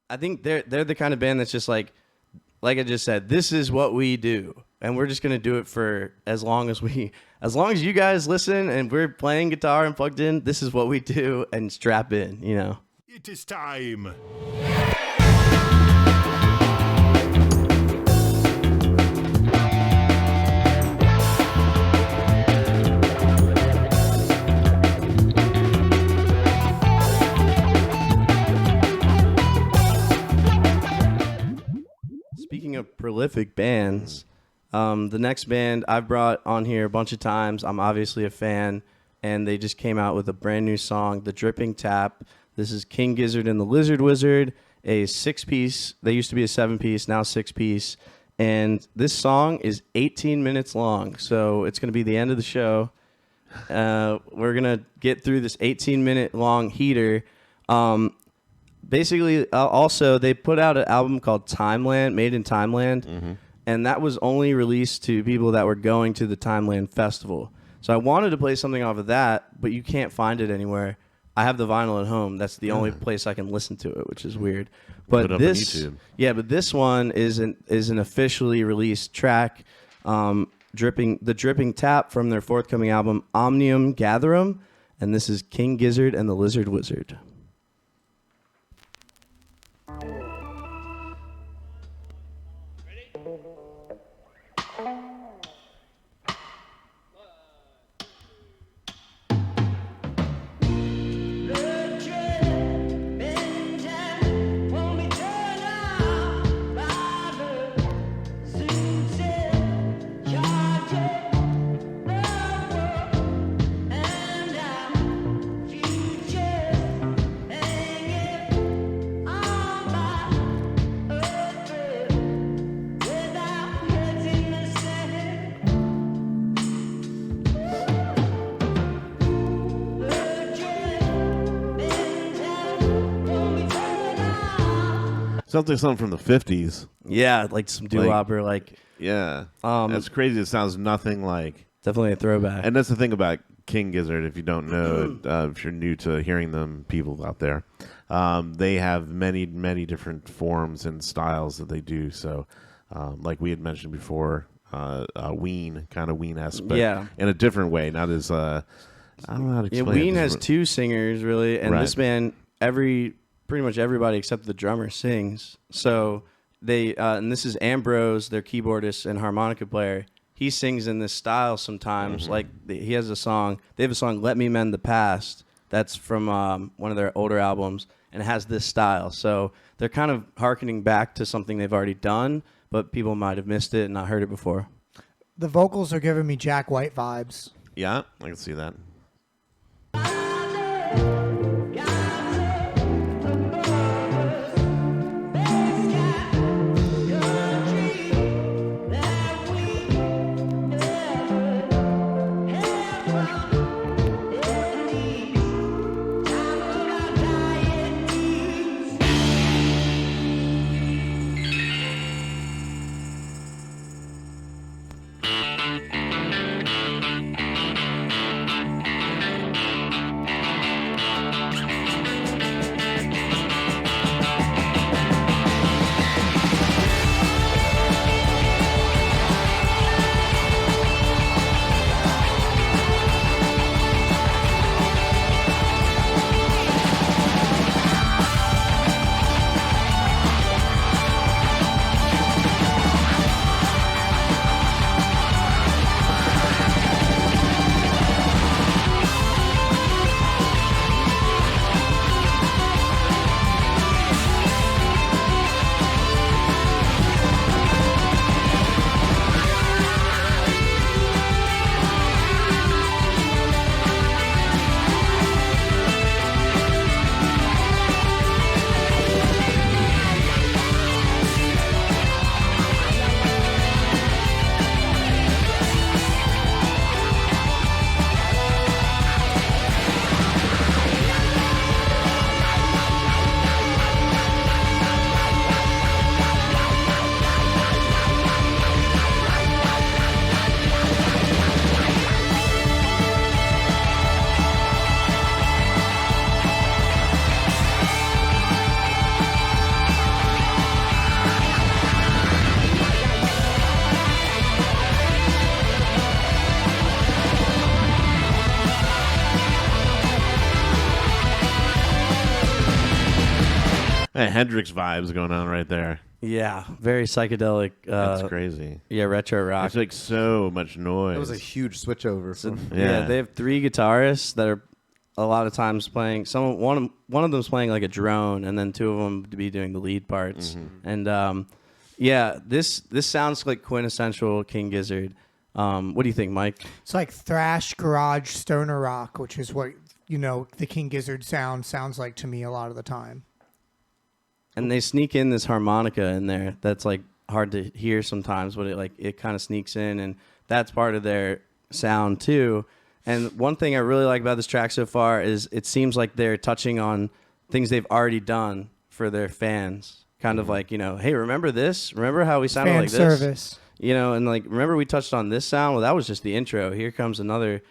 I think they're the kind of band that's just like I just said, this is what we do, and we're just gonna do it for as long as you guys listen, and we're playing guitar and plugged in. This is what we do, and strap in, you know. It is time. Speaking of prolific bands, the next band I've brought on here a bunch of times, I'm obviously a fan, and they just came out with a brand new song, The Dripping Tap. This is King Gizzard and the Lizard Wizard, a 6-piece. They used to be a 7-piece, now 6-piece. And this song is 18 minutes long, so it's going to be the end of the show. We're going to get through this 18-minute long heater. Basically, also, they put out an album called Timeland, Made in Timeland, and that was only released to people that were going to the Timeland Festival. So I wanted to play something off of that, but you can't find it anywhere. I have the vinyl at home. That's the only place I can listen to it, which is weird. But Put it up this, on YouTube. yeah, but this one is an officially released track, the Dripping Tap from their forthcoming album Omnium Gatherum, and this is King Gizzard and the Lizard Wizard. Sounds like something from the 50s. Yeah, like some doo-wopper, Yeah. That's crazy. It sounds nothing like... Definitely a throwback. And that's the thing about King Gizzard, if you don't know, if you're new to hearing them, people out there, they have many, many different forms and styles that they do. So, like we had mentioned before, Ween, kind of Ween-esque, but in a different way, not as... I don't know how to explain it. Ween has two singers, really, and this band, pretty much everybody except the drummer sings. So they and this is Ambrose, their keyboardist and harmonica player. He sings in this style sometimes. Like he has a song. They have a song, "Let Me Mend the Past." That's from one of their older albums, and it has this style. So they're kind of hearkening back to something they've already done, but people might have missed it and not heard it before. The vocals are giving me Jack White vibes. Yeah, I can see that. Hendrix vibes going on right there. Yeah, very psychedelic. That's crazy. Yeah, retro rock. It's like so much noise. It was a huge switchover. Yeah, they have 3 guitarists that are a lot of times playing. One of them's playing like a drone, and then 2 of them to be doing the lead parts. And yeah, this sounds like quintessential King Gizzard. What do you think, Mike? It's like thrash, garage, stoner rock, which is what the King Gizzard sounds like to me a lot of the time. And they sneak in this harmonica in there that's like hard to hear sometimes, but it kind of sneaks in, and that's part of their sound too. And one thing I really like about this track so far is it seems like they're touching on things they've already done for their fans. Kind of like, hey, remember this? Remember how we sounded Fan like this? service. And like, remember we touched on this sound? Well, that was just the intro. Here comes another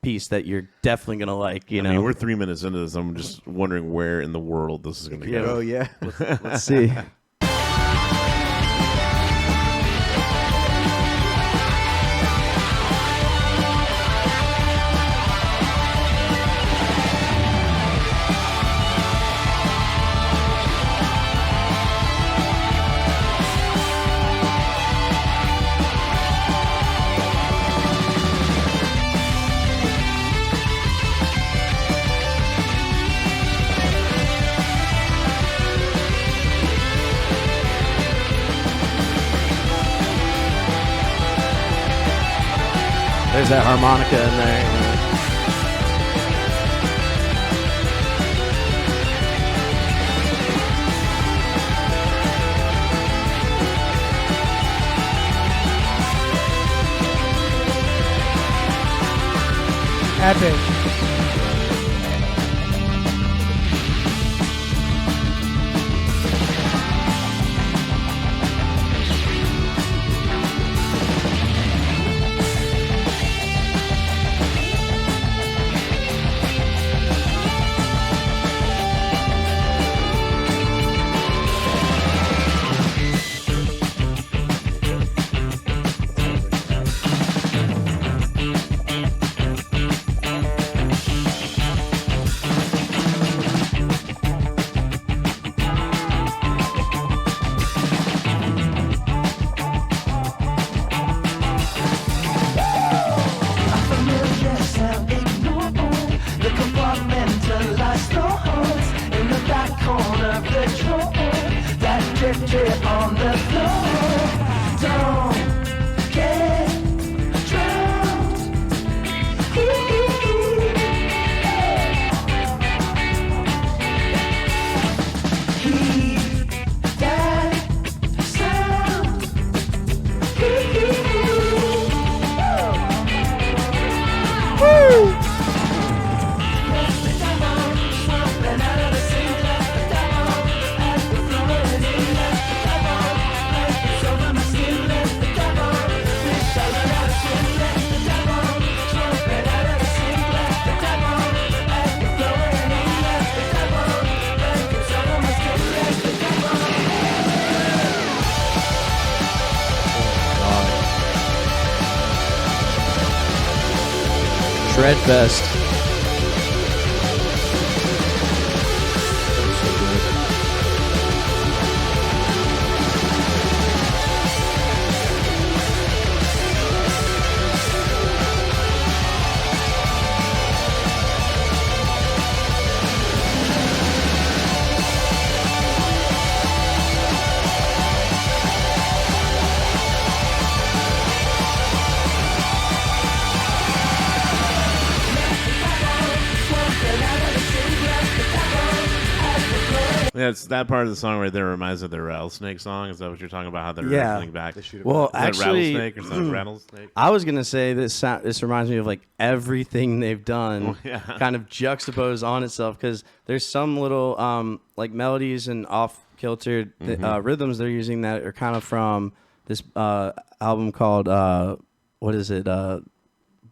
piece that you're definitely going to like, I mean, we're 3 minutes into this. I'm just wondering where in the world this is going to go. Oh, yeah. Let's see. There's that harmonica in there. Epic. Shred Fest. Yeah, it's that part of the song right there reminds me of the Rattlesnake song. Is that what you're talking about? How they're listening back? Well, is actually, that Rattlesnake or something? Rattlesnake? I was gonna say this reminds me of like everything they've done, kind of juxtaposed on itself, because there's some little like melodies and off-kiltered rhythms they're using that are kind of from this album called what is it?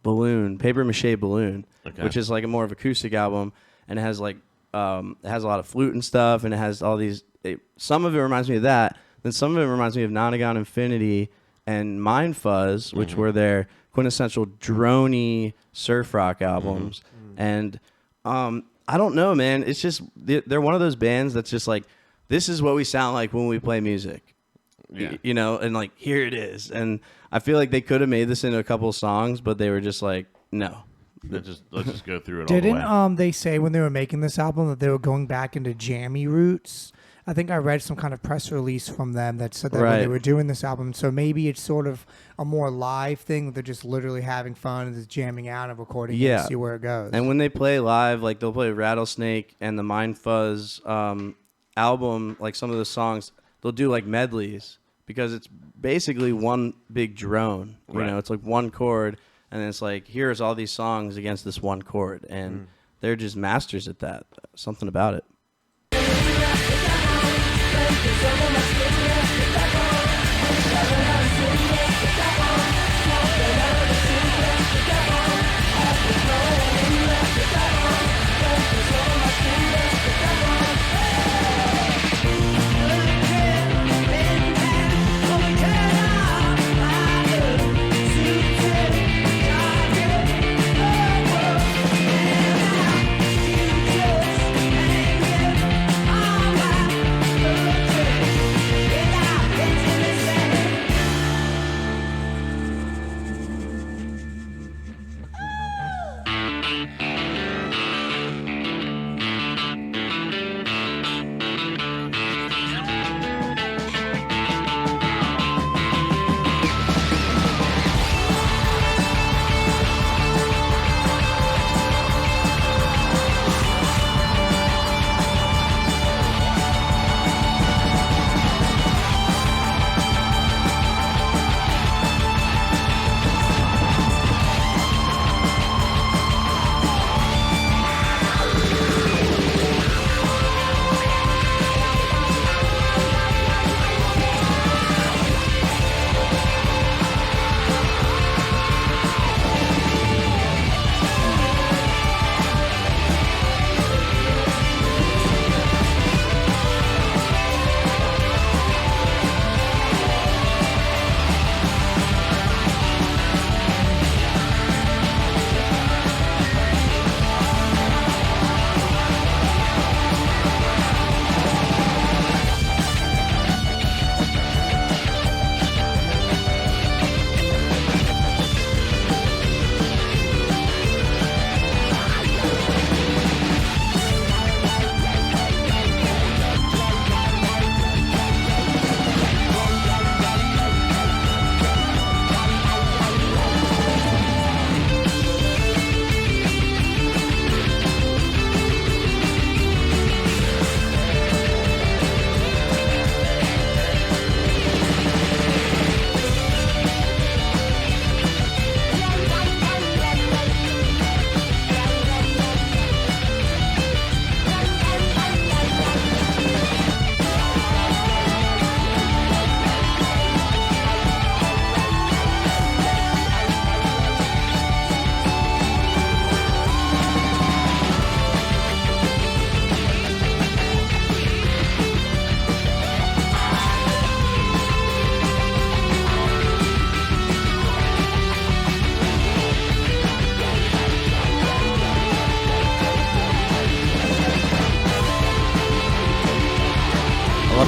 Balloon, Paper Mache Balloon, which is like a more of acoustic album, and it has like it has a lot of flute and stuff, and it has all these. Some of it reminds me of that. Then some of it reminds me of Nonagon Infinity and Mind Fuzz, which were their quintessential droney surf rock albums. And I don't know, man. It's just they're one of those bands that's just like this is what we sound like when we play music. Yeah. You know, and like, here it is. And I feel like they could have made this into a couple of songs, but they were just like, no. Let's just go through it all the way. Didn't they say when they were making this album that they were going back into jammy roots? I think I read some kind of press release from them that said that when they were doing this album. So maybe it's sort of a more live thing. They're just literally having fun and just jamming out and recording it and see where it goes. And when they play live, like they'll play Rattlesnake and the Mind Fuzz album, like some of the songs, they'll do like medleys because it's basically one big drone. You know, it's like one chord, and it's like, here's all these songs against this one chord. And they're just masters at that. Something about it.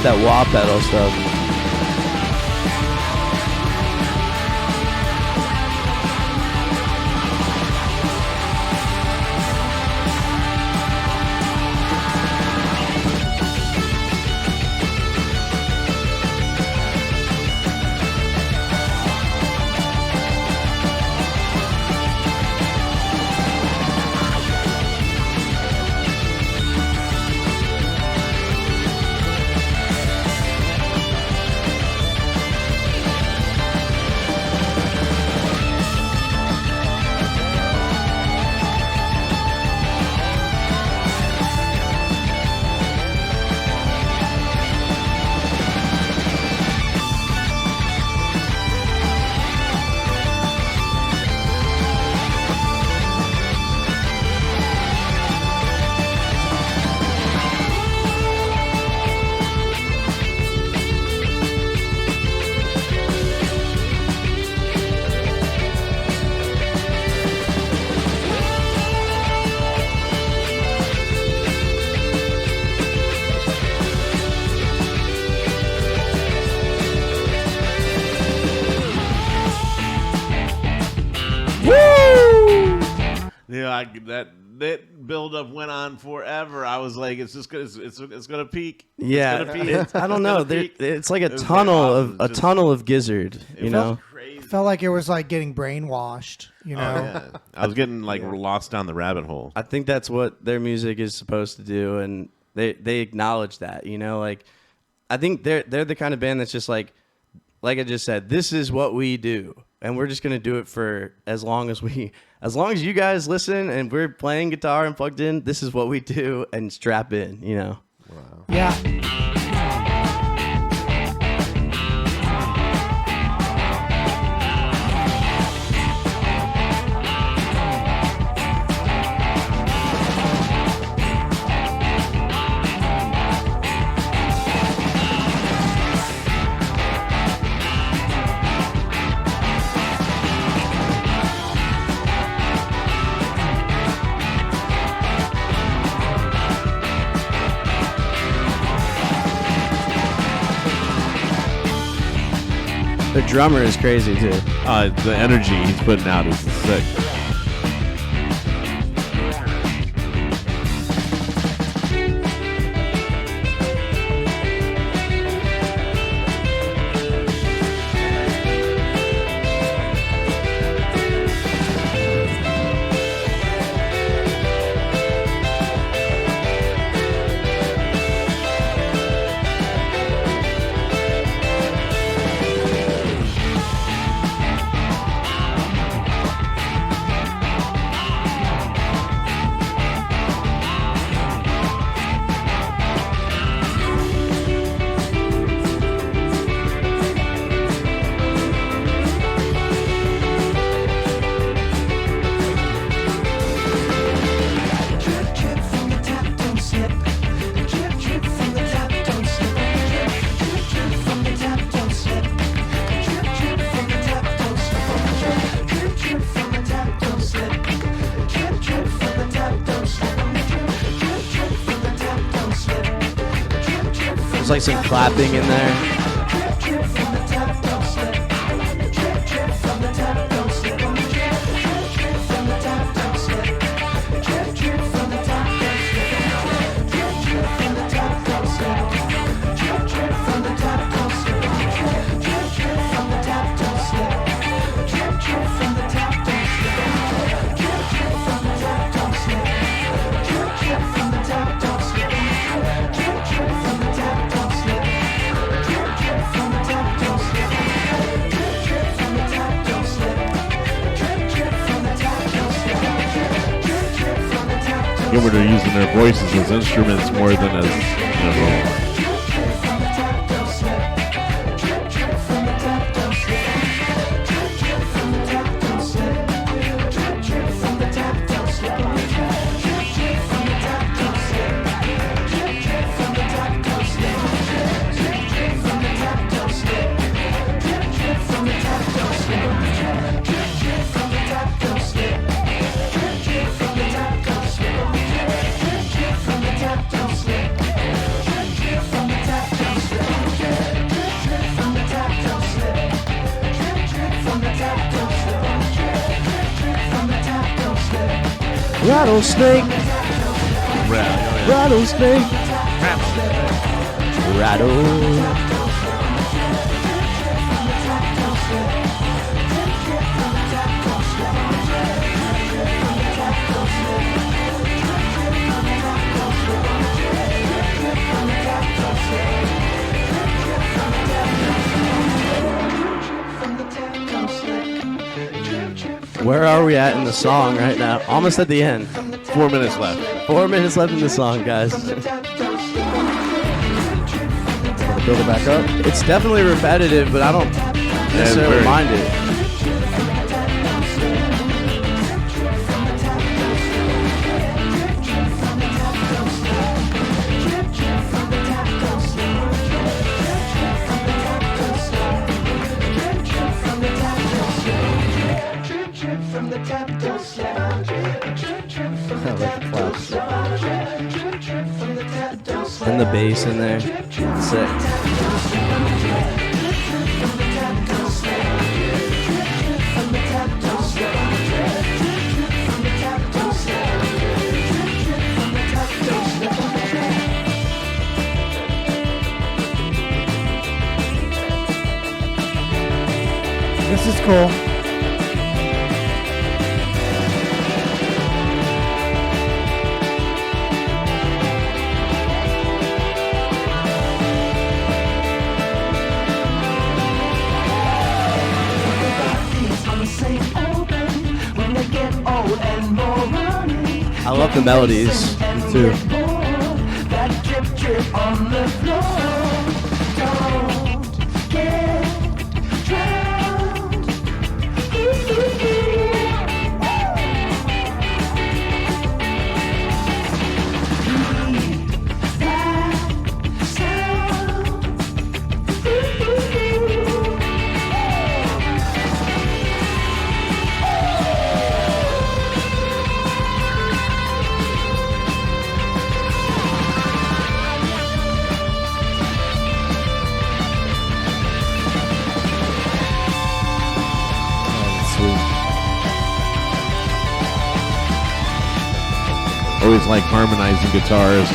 That wah pedal stuff. Yeah, that build up went on forever. I was like, it's gonna peak. Yeah, it's gonna peak. I don't know. It's like a tunnel of Gizzard. You know, crazy. Felt like it was like getting brainwashed. You know, Yeah. I was getting lost down the rabbit hole. I think that's what their music is supposed to do, and they acknowledge that. You know, like I think they're the kind of band that's just like I just said, this is what we do, and we're just gonna do it for as long as you guys listen, and we're playing guitar and plugged in. This is what we do, and strap in. You know. Wow. yeah. The drummer is crazy too. The energy he's putting out is sick. There's like some clapping in there. They're using their voices as instruments more than as Rattlesnake. Rattlesnake. Rattle. Where are we at in the song right now? Almost at the end. 4 minutes left. 4 minutes left in the song, guys. Build it back up. It's definitely repetitive, but I don't necessarily mind it. And the bass in there. Sick. This is cool. I love the melodies. Me too. Always like harmonizing guitars.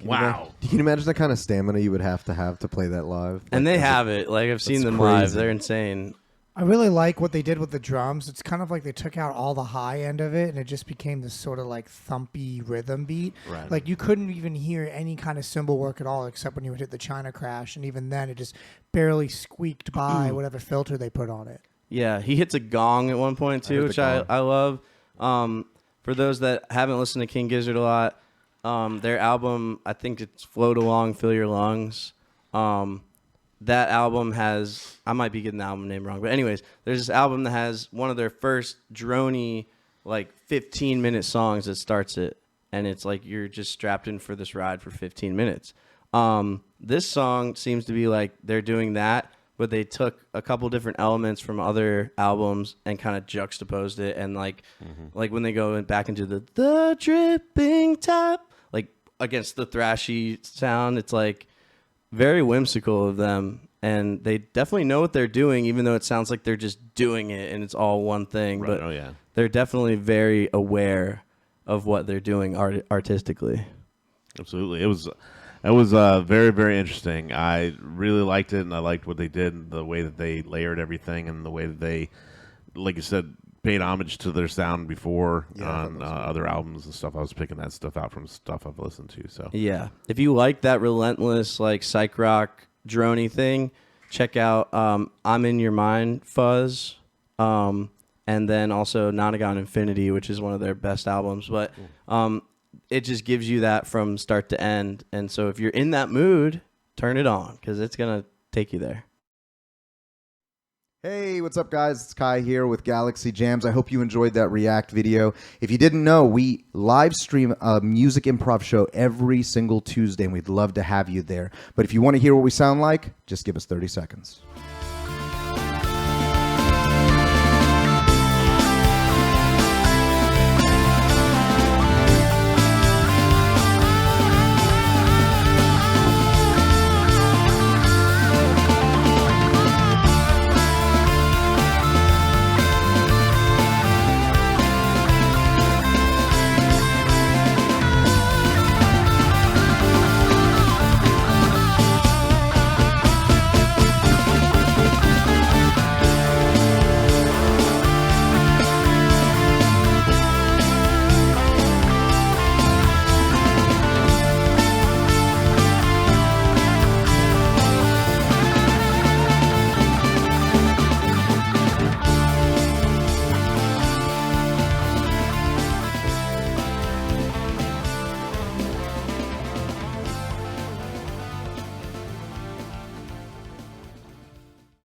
Wow. Can you imagine the kind of stamina you would have to play that live? And they have it. Like, I've seen That's them live. crazy. They're insane. I really like what they did with the drums. It's kind of like they took out all the high end of it and it just became this sort of like thumpy rhythm beat. Right. Like you couldn't even hear any kind of cymbal work at all except when you would hit the China crash. And even then it just barely squeaked by whatever filter they put on it. Yeah, he hits a gong at one point too, which I love. For those that haven't listened to King Gizzard a lot, their album, I think it's Float Along, Fill Your Lungs. That album has, I might be getting the album name wrong, but anyways, there's this album that has one of their first droney, like 15-minute songs that starts it, and it's like you're just strapped in for this ride for 15 minutes. This song seems to be like they're doing that, but they took a couple different elements from other albums and kind of juxtaposed it, and like when they go back into the dripping tap, like against the thrashy sound, it's like very whimsical of them, and they definitely know what they're doing, even though it sounds like they're just doing it and it's all one thing. Right. But they're definitely very aware of what they're doing artistically. Absolutely. It was very, very interesting. I really liked it, and I liked what they did, and the way that they layered everything, and the way that they, like you said, paid homage to their sound before on other albums and stuff. I was picking that stuff out from stuff I've listened to. So yeah, if you like that relentless like psych rock droney thing, check out I'm in Your Mind Fuzz, and then also Nonagon Infinity, which is one of their best albums. But it just gives you that from start to end, and so if you're in that mood turn it on because it's going to take you there. Hey, what's up, guys? It's Kai here with Galaxy Jams. I hope you enjoyed that React video. If you didn't know, we live stream a music improv show every single Tuesday, and we'd love to have you there. But if you want to hear what we sound like, just give us 30 seconds.